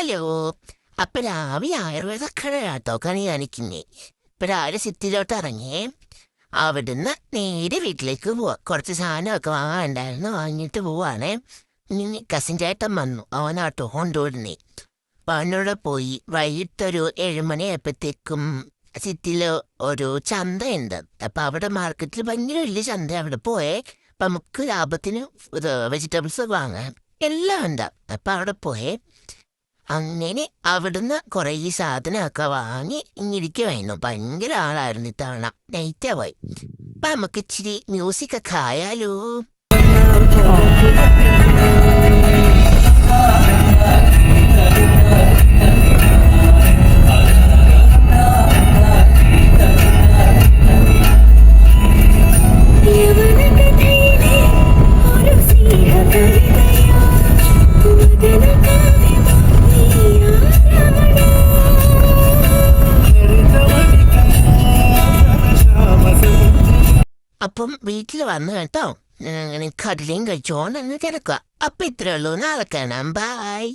Hello. അപ്പൊ രാവിലെ ആയുർവേദക്കടയാട്ടോ കണി കാണിക്കുന്നേ. ഇപ്പൊ രാവിലെ സിറ്റിയിലോട്ട് ഇറങ്ങിയേ. അവിടുന്ന് നേരെ വീട്ടിലേക്ക് പോവാ. കുറച്ച് സാധനമൊക്കെ വാങ്ങാനുണ്ടായിരുന്നു, വാങ്ങിയിട്ട് പോവാണേ. ഇനി കസിൻ ചേട്ടൻ വന്നു, അവനാട്ടോ കൊണ്ടുവിടുന്നേ. അപ്പൊ അവനോട് പോയി. വൈകിട്ടൊരു 7 മണിയായപ്പോഴത്തേക്കും സിറ്റിയിൽ ഒരു ചന്തയുണ്ട്. അപ്പൊ അവിടെ മാർക്കറ്റിൽ ഭയങ്കര വലിയ ചന്ത. അവിടെ പോയേ അപ്പൊ നമുക്ക് ലാഭത്തിന് വെജിറ്റബിൾസ് വാങ്ങാം, എല്ലാം ഉണ്ട്. അപ്പൊ അവിടെ പോയേ അങ്ങനെ അവിടുന്ന് കുറേ സാധനമൊക്കെ വാങ്ങി ഇങ്ങിരിക്കുമായിരുന്നു. ഭയങ്കര ആളായിരുന്നു ഇത്തവണ. നൈറ്റാ പോയി. അപ്പൊ നമുക്ക് ഇച്ചിരി മ്യൂസിക് ഒക്കെ ആയാലോ. അപ്പം വീട്ടിൽ വന്നു കേട്ടോ. കടലയും കഴിച്ചോണ്ടങ്ങ് കിടക്കുക. അപ്പൊ ഇത്രേ ഉള്ളൂ. നാളെ കാണാം. ബൈ.